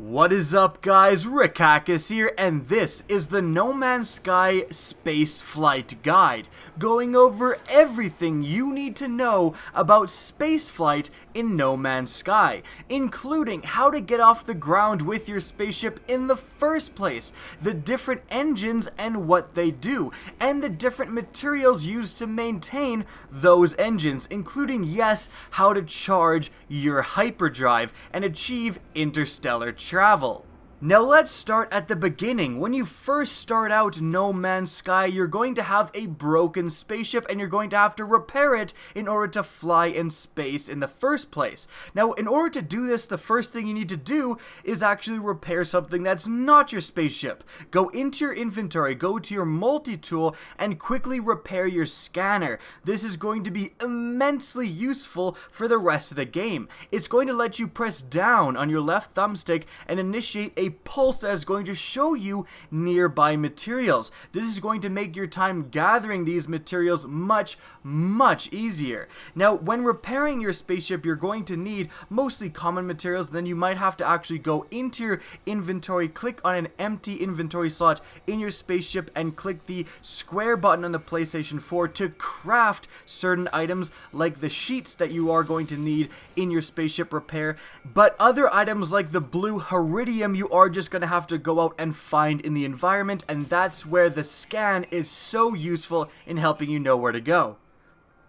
What is up, guys? Rick Hackus here, and this is the No Man's Sky Space Flight Guide, going over everything you need to know about spaceflight in No Man's Sky, including how to get off the ground with your spaceship in the first place, the different engines and what they do, and the different materials used to maintain those engines, including, yes, how to charge your hyperdrive and achieve interstellar travel. Now let's start at the beginning. When you first start out No Man's Sky, you're going to have a broken spaceship and you're going to have to repair it in order to fly in space in the first place. Now, in order to do this, the first thing you need to do is actually repair something that's not your spaceship. Go into your inventory, go to your multi-tool, and quickly repair your scanner. This is going to be immensely useful for the rest of the game. It's going to let you press down on your left thumbstick and initiate a pulse that is going to show you nearby materials. This is going to make your time gathering these materials much easier. Now, when repairing your spaceship, you're going to need mostly common materials. Then you might have to actually go into your inventory, click on an empty inventory slot in your spaceship, and click the square button on the PlayStation 4 to craft certain items like the sheets that you are going to need in your spaceship repair. But other items like the blue iridium, you are just going to have to go out and find in the environment, and that's where the scan is so useful in helping you know where to go.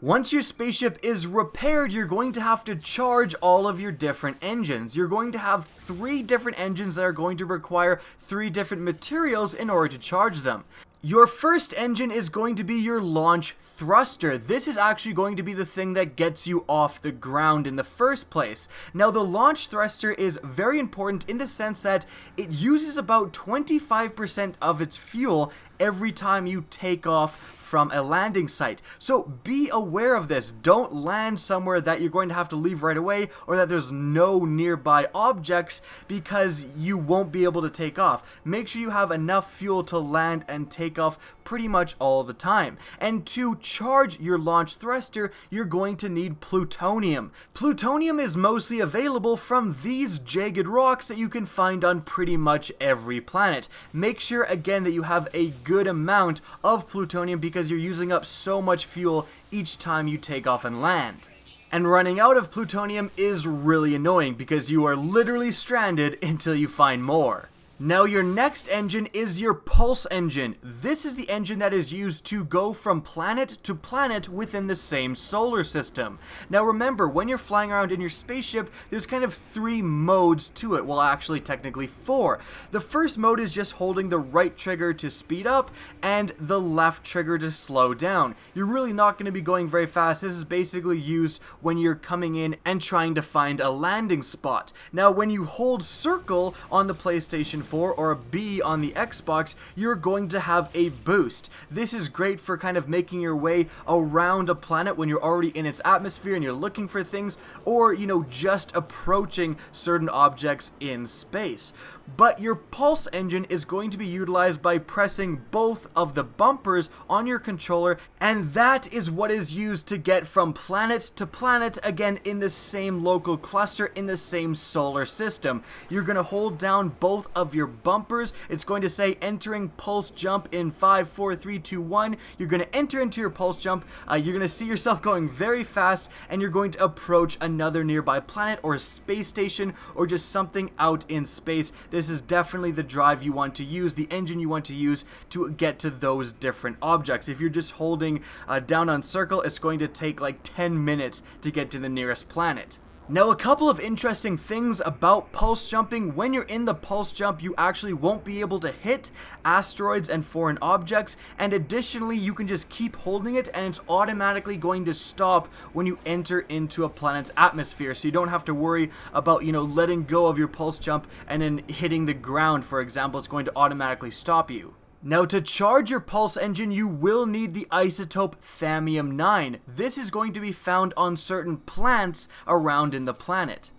Once your spaceship is repaired, you're going to have to charge all of your different engines. You're going to have 3 different engines that are going to require 3 different materials in order to charge them. Your first engine is going to be your launch thruster. This is actually going to be the thing that gets you off the ground in the first place. Now, the launch thruster is very important in the sense that it uses about 25% of its fuel every time you take off from a landing site. So be aware of this. Don't land somewhere that you're going to have to leave right away or that there's no nearby objects because you won't be able to take off. Make sure you have enough fuel to land and take off pretty much all the time. And to charge your launch thruster, you're going to need plutonium. Plutonium is mostly available from these jagged rocks that you can find on pretty much every planet. Make sure again that you have a good amount of plutonium because you're using up so much fuel each time you take off and land. And running out of plutonium is really annoying because you are literally stranded until you find more. Now, your next engine is your pulse engine. This is the engine that is used to go from planet to planet within the same solar system. Now remember, when you're flying around in your spaceship, there's kind of 3 modes to it. Well, actually technically 4. The first mode is just holding the right trigger to speed up and the left trigger to slow down. You're really not going to be going very fast. This is basically used when you're coming in and trying to find a landing spot. Now, when you hold circle on the PlayStation 4 or a B on the Xbox, you're going to have a boost. This is great for kind of making your way around a planet when you're already in its atmosphere and you're looking for things, or, you know, just approaching certain objects in space. But your pulse engine is going to be utilized by pressing both of the bumpers on your controller, and that is what is used to get from planet to planet, again in the same local cluster in the same solar system. You're going to hold down both of your bumpers. It's going to say entering pulse jump in 5, 4, 3, 2, 1. You're going to enter into your pulse jump. You're going to see yourself going very fast, and you're going to approach another nearby planet or a space station or just something out in space. This is definitely the drive you want to use, the engine you want to use to get to those different objects. If you're just holding down on circle, it's going to take like 10 minutes to get to the nearest planet. Now, a couple of interesting things about pulse jumping. When you're in the pulse jump, you actually won't be able to hit asteroids and foreign objects, and additionally, you can just keep holding it and it's automatically going to stop when you enter into a planet's atmosphere, so you don't have to worry about, you know, letting go of your pulse jump and then hitting the ground, for example. It's going to automatically stop you. Now, to charge your pulse engine, you will need the isotope Thallium-9. This is going to be found on certain plants around in the planet.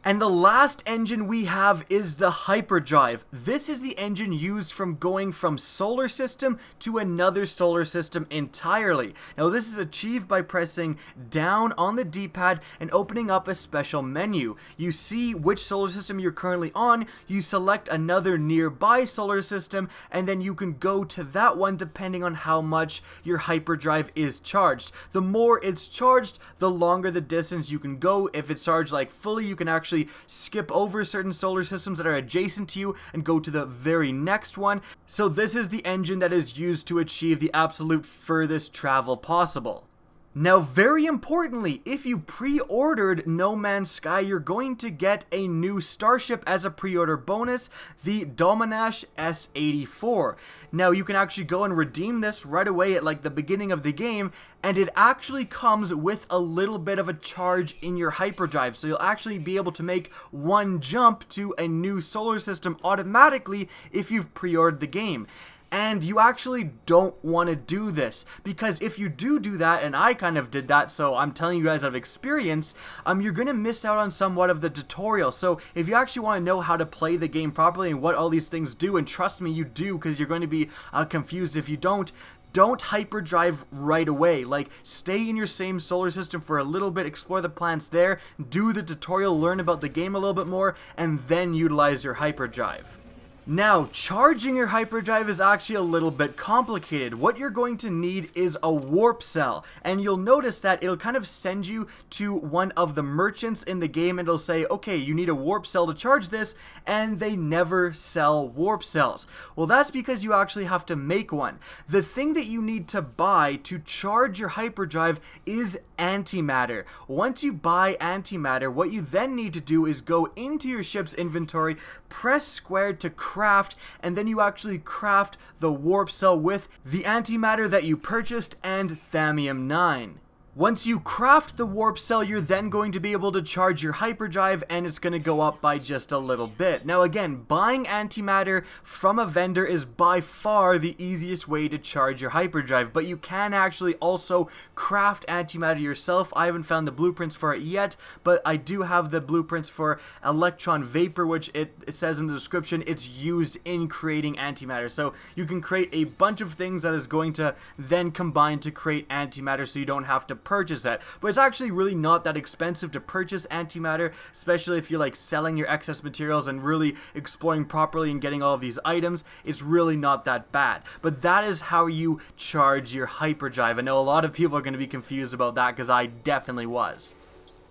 And the last engine we have is the Hyperdrive. This is the engine used from going from solar system to another solar system entirely. Now this is achieved by pressing down on the D-pad and opening up a special menu. You see which solar system you're currently on, you select another nearby solar system, and then you can go to that one depending on how much your Hyperdrive is charged. The more it's charged, the longer the distance you can go. If it's charged like fully, you can actually skip over certain solar systems that are adjacent to you and go to the very next one. So this is the engine that is used to achieve the absolute furthest travel possible. Now, very importantly, if you pre-ordered No Man's Sky, you're going to get a new starship as a pre-order bonus, the Dominash S-84. Now, you can actually go and redeem this right away at like the beginning of the game, and it actually comes with a little bit of a charge in your Hyperdrive, so you'll actually be able to make one jump to a new solar system automatically if you've pre-ordered the game. And you actually don't want to do this, because if you do that, and I kind of did that, so I'm telling you guys out of experience, you're going to miss out on somewhat of the tutorial. So if you actually want to know how to play the game properly and what all these things do, and trust me, you do, because you're going to be confused if you don't hyperdrive right away. Like, stay in your same solar system for a little bit, explore the planets there, do the tutorial, learn about the game a little bit more, and then utilize your hyperdrive. Now, charging your hyperdrive is actually a little bit complicated. What you're going to need is a warp cell, and you'll notice that it'll kind of send you to one of the merchants in the game, and it'll say, okay, you need a warp cell to charge this, and they never sell warp cells. Well, that's because you actually have to make one. The thing that you need to buy to charge your hyperdrive is Antimatter. Once you buy Antimatter, what you then need to do is go into your ship's inventory, press square to craft, and then you actually craft the warp cell with the Antimatter that you purchased and Thamium 9. Once you craft the warp cell, you're then going to be able to charge your hyperdrive, and it's going to go up by just a little bit. Now again, buying antimatter from a vendor is by far the easiest way to charge your hyperdrive, but you can actually also craft antimatter yourself. I haven't found the blueprints for it yet, but I do have the blueprints for electron vapor, which it says in the description it's used in creating antimatter. So you can create a bunch of things that is going to then combine to create antimatter, so you don't have to purchase it. But it's actually really not that expensive to purchase antimatter, especially if you're like selling your excess materials and really exploring properly and getting all of these items. It's really not that bad. But that is how you charge your hyperdrive. I know a lot of people are going to be confused about that, because I definitely was.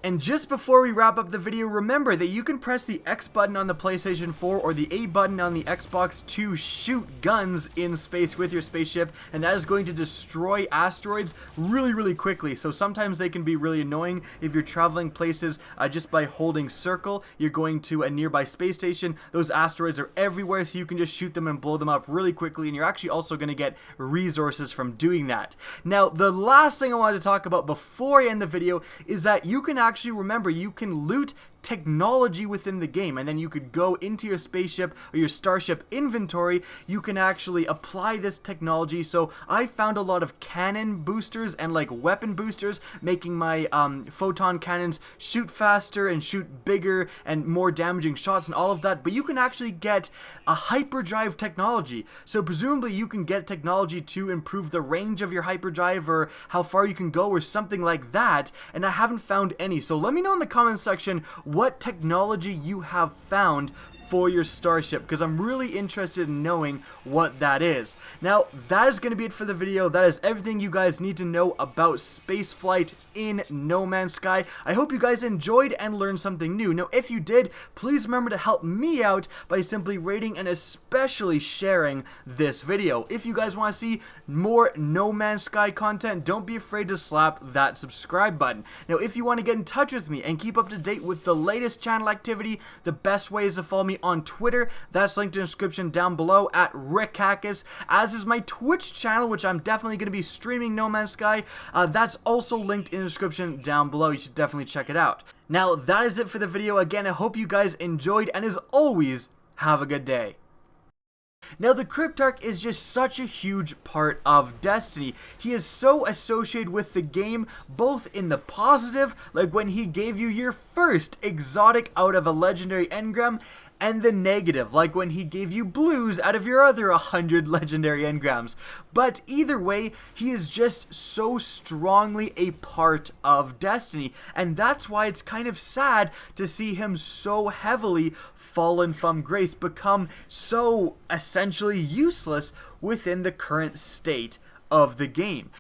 And just before we wrap up the video, remember that you can press the X button on the PlayStation 4 or the A button on the Xbox to shoot guns in space with your spaceship, and that is going to destroy asteroids really quickly. So sometimes they can be really annoying if you're traveling places just by holding circle. You're going to a nearby space station, those asteroids are everywhere, so you can just shoot them and blow them up really quickly, and you're actually also going to get resources from doing that. Now, the last thing I wanted to talk about before I end the video is that you can actually remember, you can loot technology within the game, and then you could go into your spaceship or your starship inventory. You can actually apply this technology. So I found a lot of cannon boosters and like weapon boosters, making my photon cannons shoot faster and shoot bigger and more damaging shots and all of that. But you can actually get a hyperdrive technology, so presumably you can get technology to improve the range of your hyperdrive or how far you can go or something like that, and I haven't found any. So let me know in the comments section what technology you have found for your starship, because I'm really interested in knowing what that is. Now, that is going to be it for the video. That is everything you guys need to know about spaceflight in No Man's Sky. I hope you guys enjoyed and learned something new. Now, if you did, please remember to help me out by simply rating and especially sharing this video. If you guys want to see more No Man's Sky content, don't be afraid to slap that subscribe button. Now, if you want to get in touch with me and keep up to date with the latest channel activity, the best way is to follow me on Twitter. That's linked in the description down below at Rickhackis, as is my Twitch channel, which I'm definitely going to be streaming No Man's Sky. That's also linked in the description down below. You should definitely check it out. Now, that is it for the video. Again, I hope you guys enjoyed, and as always, have a good day. Now, the Cryptarch is just such a huge part of Destiny. He is so associated with the game, both in the positive, like when he gave you your first exotic out of a legendary engram, and the negative, like when he gave you blues out of your other 100 legendary engrams. But either way, he is just so strongly a part of Destiny, and that's why it's kind of sad to see him so heavily fallen from grace, become so essentially useless within the current state of the game.